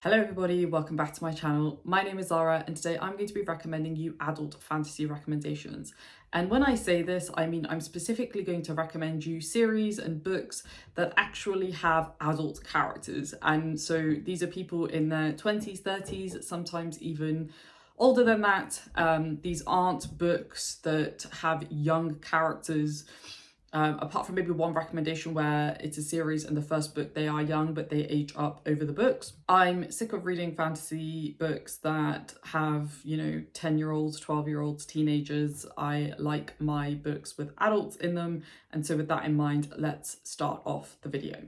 Hello everybody, welcome back to my channel. My name is Zara and today I'm going to be recommending you adult fantasy recommendations. And when I say this, I mean I'm specifically going to recommend you series and books that actually have adult characters. And so these are people in their 20s, 30s, sometimes even older than that. These aren't books that have young characters. Apart from maybe one recommendation where it's a series and the first book they are young but they age up over the books. I'm sick of reading fantasy books that have, 10-year-olds, 12-year-olds, teenagers. I like my books with adults in them, and so with that in mind, let's start off the video.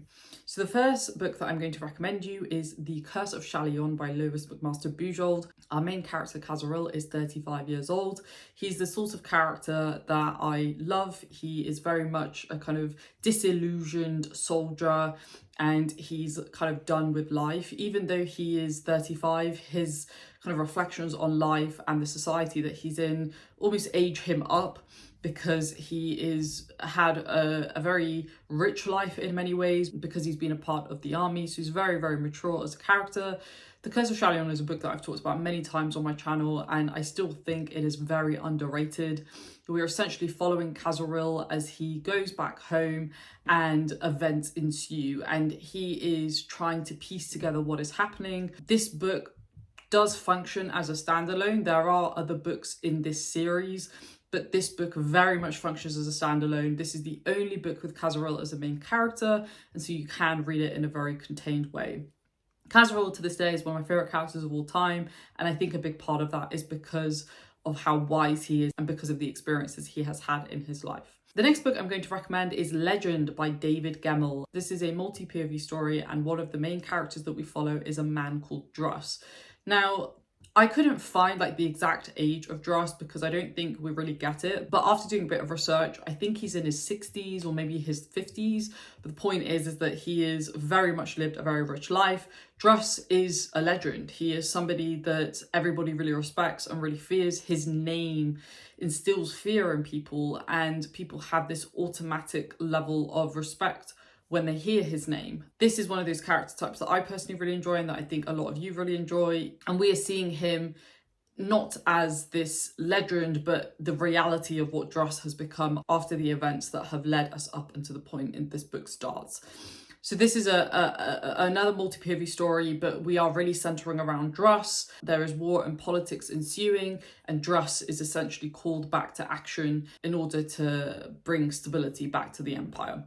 So the first book that I'm going to recommend you is The Curse of Shalon by Lovis McMaster Bujold. Our main character, Kazaril, is 35 years old. He's the sort of character that I love. He is very much a kind of disillusioned soldier and he's kind of done with life. Even though he is 35, his kind of reflections on life and the society that he's in almost age him up, because he is had a very rich life in many ways, because he's been a part of the army. So he's very, very mature as a character. The Curse of Shalon is a book that I've talked about many times on my channel, and I still think it is very underrated. We're essentially following Kazaril as he goes back home and events ensue, and he is trying to piece together what is happening. This book does function as a standalone. There are other books in this series, but this book very much functions as a standalone. This is the only book with Kazaril as a main character, and so you can read it in a very contained way. Kazaril to this day is one of my favourite characters of all time, and I think a big part of that is because of how wise he is and because of the experiences he has had in his life. The next book I'm going to recommend is Legend by David Gemmell. This is a multi-POV story, and one of the main characters that we follow is a man called Druss. Now, I couldn't find the exact age of Druss because I don't think we really get it. But after doing a bit of research, I think he's in his 60s or maybe his 50s. But the point is that he is very much lived a very rich life. Druss is a legend. He is somebody that everybody really respects and really fears. His name instills fear in people, and people have this automatic level of respect when they hear his name. This is one of those character types that I personally really enjoy and that I think a lot of you really enjoy. And we are seeing him not as this legend, but the reality of what Druss has become after the events that have led us up until the point in this book starts. So this is another multi-POV story, but we are really centering around Druss. There is war and politics ensuing, and Druss is essentially called back to action in order to bring stability back to the empire.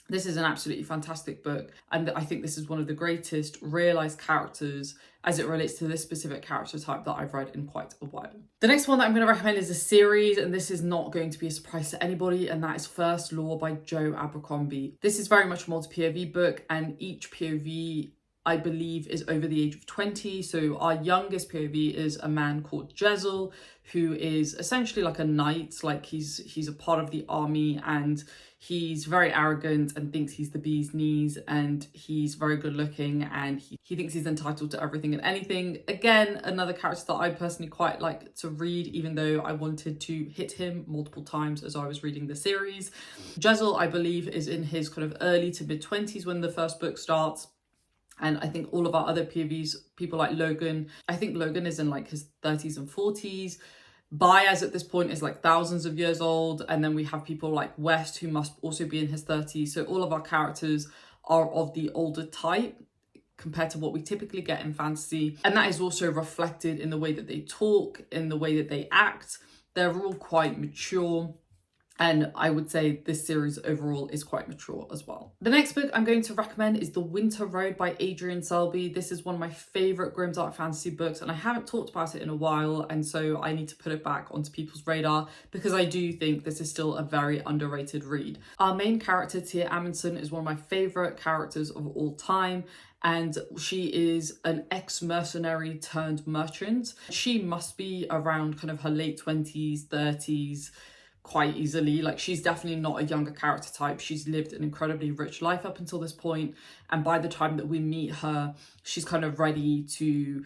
This is an absolutely fantastic book, and I think this is one of the greatest realised characters as it relates to this specific character type that I've read in quite a while. The next one that I'm going to recommend is a series, and this is not going to be a surprise to anybody, and that is First Law by Joe Abercrombie. This is very much a multi-POV book, and each POV, I believe, is over the age of 20. So our youngest POV is a man called Jezel, who is essentially like a knight. He's a part of the army, and he's very arrogant and thinks he's the bee's knees, and he's very good looking, and he thinks he's entitled to everything and anything. Again, another character that I personally quite like to read, even though I wanted to hit him multiple times as I was reading the series. Jezel, I believe, is in his kind of early to mid-20s when the first book starts. And I think all of our other POVs, people like Logan, I think Logan is in his 30s and 40s. Baez at this point is thousands of years old. And then we have people like West, who must also be in his 30s. So all of our characters are of the older type compared to what we typically get in fantasy. And that is also reflected in the way that they talk, in the way that they act. They're all quite mature. And I would say this series overall is quite mature as well. The next book I'm going to recommend is The Winter Road by Adrian Selby. This is one of my favourite grimdark fantasy books, and I haven't talked about it in a while, and so I need to put it back onto people's radar because I do think this is still a very underrated read. Our main character, Tia Amundsen, is one of my favourite characters of all time, and she is an ex-mercenary turned merchant. She must be around kind of her late 20s, 30s, quite easily. She's definitely not a younger character type. She's lived an incredibly rich life up until this point, and by the time that we meet her, she's kind of ready to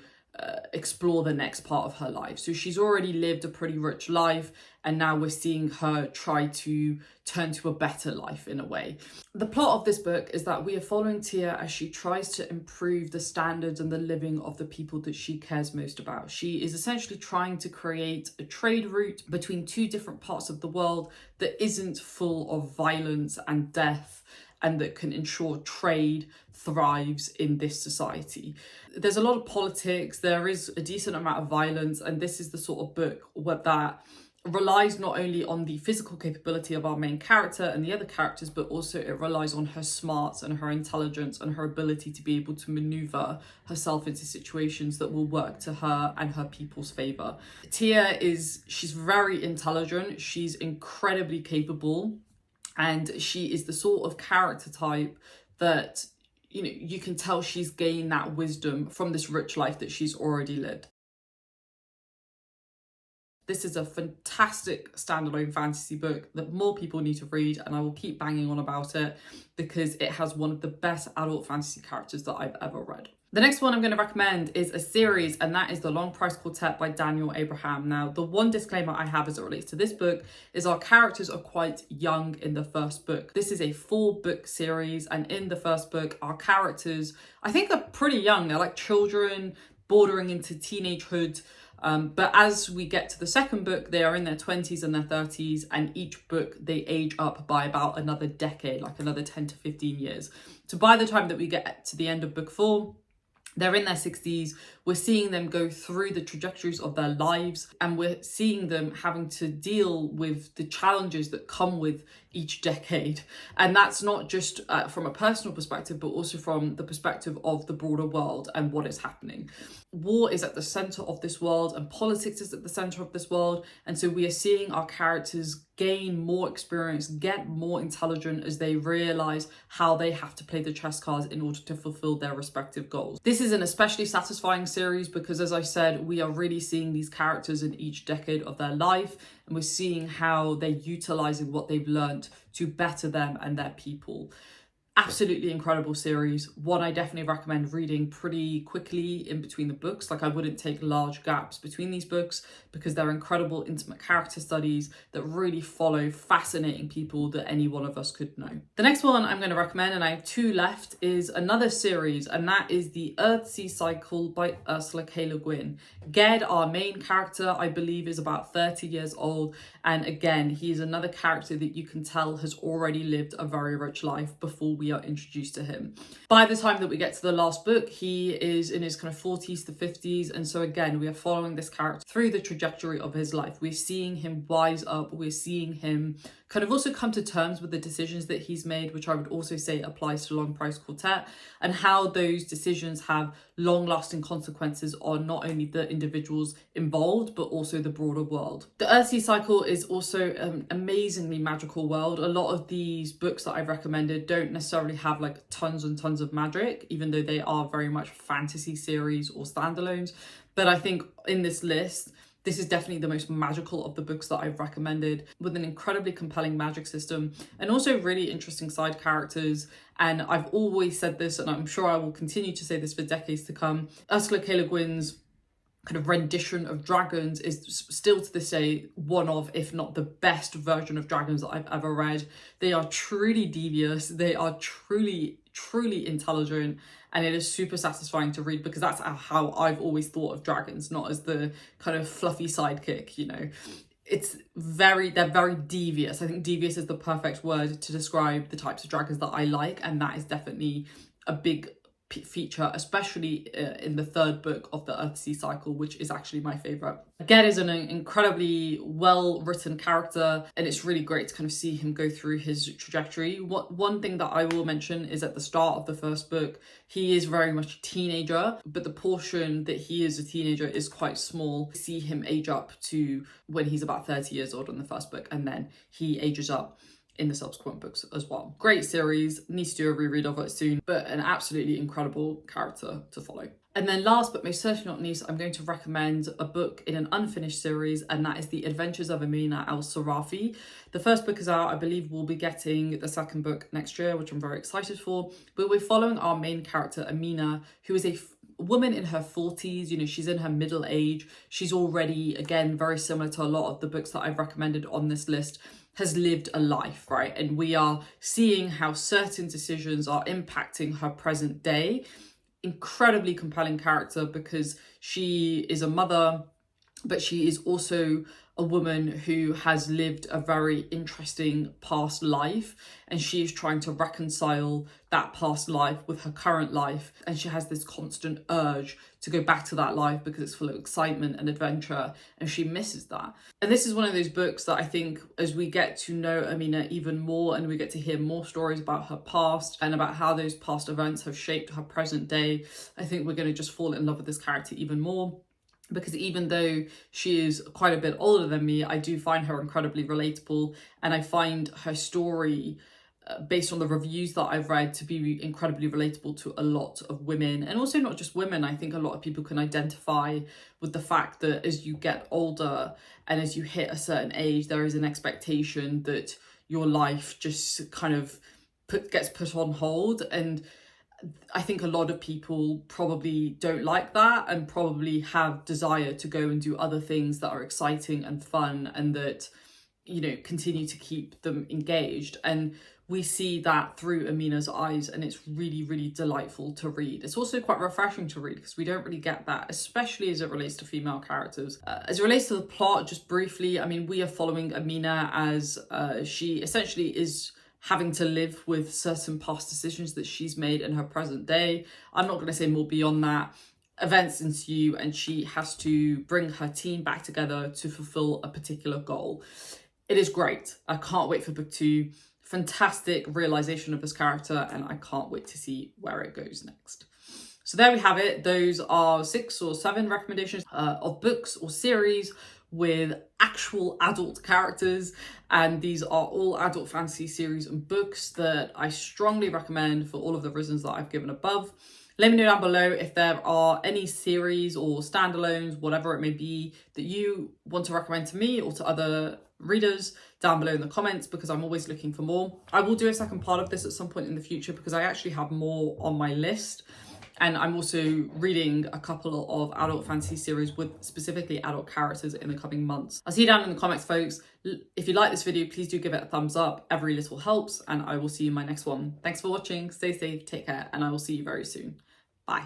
explore the next part of her life. So she's already lived a pretty rich life, and now we're seeing her try to turn to a better life in a way. The plot of this book is that we are following Tia as she tries to improve the standards and the living of the people that she cares most about. She is essentially trying to create a trade route between two different parts of the world that isn't full of violence and death, and that can ensure trade thrives in this society. There's a lot of politics, there is a decent amount of violence, and this is the sort of book that relies not only on the physical capability of our main character and the other characters, but also it relies on her smarts and her intelligence and her ability to be able to maneuver herself into situations that will work to her and her people's favor. Tia she's very intelligent, she's incredibly capable, and she is the sort of character type that, you know, you can tell she's gained that wisdom from this rich life that she's already lived. This is a fantastic standalone fantasy book that more people need to read, and I will keep banging on about it because it has one of the best adult fantasy characters that I've ever read. The next one I'm going to recommend is a series, and that is The Long Price Quartet by Daniel Abraham. Now, the one disclaimer I have as it relates to this book is our characters are quite young in the first book. This is a 4-book series, and in the first book, our characters, I think they're pretty young. They're like children bordering into teenagehood. But as we get to the second book, they are in their 20s and their 30s, and each book they age up by about another decade, like another 10 to 15 years. So by the time that we get to the end of book 4, they're in their 60s. We're seeing them go through the trajectories of their lives, and we're seeing them having to deal with the challenges that come with each decade. And that's not just from a personal perspective, but also from the perspective of the broader world and what is happening. War is at the center of this world, and politics is at the center of this world. And so we are seeing our characters gain more experience, get more intelligent as they realize how they have to play the chess cards in order to fulfill their respective goals. This is an especially satisfying series because, as I said, we are really seeing these characters in each decade of their life, and we're seeing how they're utilizing what they've learned to better them and their people. Absolutely incredible series. One I definitely recommend reading pretty quickly in between the books. Like, I wouldn't take large gaps between these books because they're incredible intimate character studies that really follow fascinating people that any one of us could know. The next one I'm going to recommend, and I have 2 left, is another series, and that is The Earthsea Cycle by Ursula K. Le Guin. Ged, our main character, I believe is about 30 years old, and again, he is another character that you can tell has already lived a very rich life before we are introduced to him. By the time that we get to the last book, he is in his kind of 40s to 50s, and so again, we are following this character through the trajectory of his life. We're seeing him wise up, we're seeing him kind of also come to terms with the decisions that he's made, which I would also say applies to Long Price Quartet, and how those decisions have long-lasting consequences on not only the individuals involved, but also the broader world. The Earthsea Cycle is also an amazingly magical world. A lot of these books that I've recommended don't necessarily have like tons and tons of magic, even though they are very much fantasy series or standalones. But I think in this list, this is definitely the most magical of the books that I've recommended, with an incredibly compelling magic system and also really interesting side characters. And I've always said this, and I'm sure I will continue to say this for decades to come, Ursula K. Le Guin's kind of rendition of dragons is still to this day one of, if not the best version of dragons that I've ever read. They are truly devious, they are truly intelligent, and it is super satisfying to read because that's how I've always thought of dragons, not as the kind of fluffy sidekick, you know. They're very devious. I think devious is the perfect word to describe the types of dragons that I like, and that is definitely a big feature, especially in the 3rd book of the Earthsea Cycle, which is actually my favourite. Ged is an incredibly well-written character, and it's really great to kind of see him go through his trajectory. One thing that I will mention is at the start of the 1st book, he is very much a teenager, but the portion that he is a teenager is quite small. We see him age up to when he's about 30 years old in the 1st book, and then he ages up in the subsequent books as well. Great series, needs to do a reread of it soon, but an absolutely incredible character to follow. And then last but most certainly not least, I'm going to recommend a book in an unfinished series, and that is The Adventures of Amina AlSarfi. The 1st book is out. I believe we'll be getting the 2nd book next year, which I'm very excited for. But we're following our main character, Amina, who is a woman in her 40s, you know, she's in her middle age. She's already, again, very similar to a lot of the books that I've recommended on this list, has lived a life, right? And we are seeing how certain decisions are impacting her present day. Incredibly compelling character because she is a mother, but she is also a woman who has lived a very interesting past life, and she is trying to reconcile that past life with her current life, and she has this constant urge to go back to that life because it's full of excitement and adventure, and she misses that. And this is one of those books that I think, as we get to know Amina even more and we get to hear more stories about her past and about how those past events have shaped her present day, I think we're going to just fall in love with this character even more. Because even though she is quite a bit older than me, I do find her incredibly relatable, and I find her story, based on the reviews that I've read, to be incredibly relatable to a lot of women, and also not just women. I think a lot of people can identify with the fact that as you get older and as you hit a certain age, there is an expectation that your life just kind of gets put on hold. And I think a lot of people probably don't like that and probably have desire to go and do other things that are exciting and fun and that, you know, continue to keep them engaged. And we see that through Amina's eyes, and it's really, really delightful to read. It's also quite refreshing to read because we don't really get that, especially as it relates to female characters. As it relates to the plot, just briefly, I mean, we are following Amina as she essentially is having to live with certain past decisions that she's made in her present day. I'm not going to say more beyond that. Events ensue and she has to bring her team back together to fulfill a particular goal. It is great. I can't wait for book 2. Fantastic realization of this character, and I can't wait to see where it goes next. So there we have it. Those are 6 or 7 recommendations of books or series with actual adult characters, and these are all adult fantasy series and books that I strongly recommend for all of the reasons that I've given above. Let me know down below if there are any series or standalones, whatever it may be, that you want to recommend to me or to other readers down below in the comments, because I'm always looking for more. I will do a second part of this at some point in the future because I actually have more on my list. And I'm also reading a couple of adult fantasy series with specifically adult characters in the coming months. I'll see you down in the comments, folks. If you like this video, please do give it a thumbs up. Every little helps, and I will see you in my next one. Thanks for watching. Stay safe, take care, and I will see you very soon. Bye.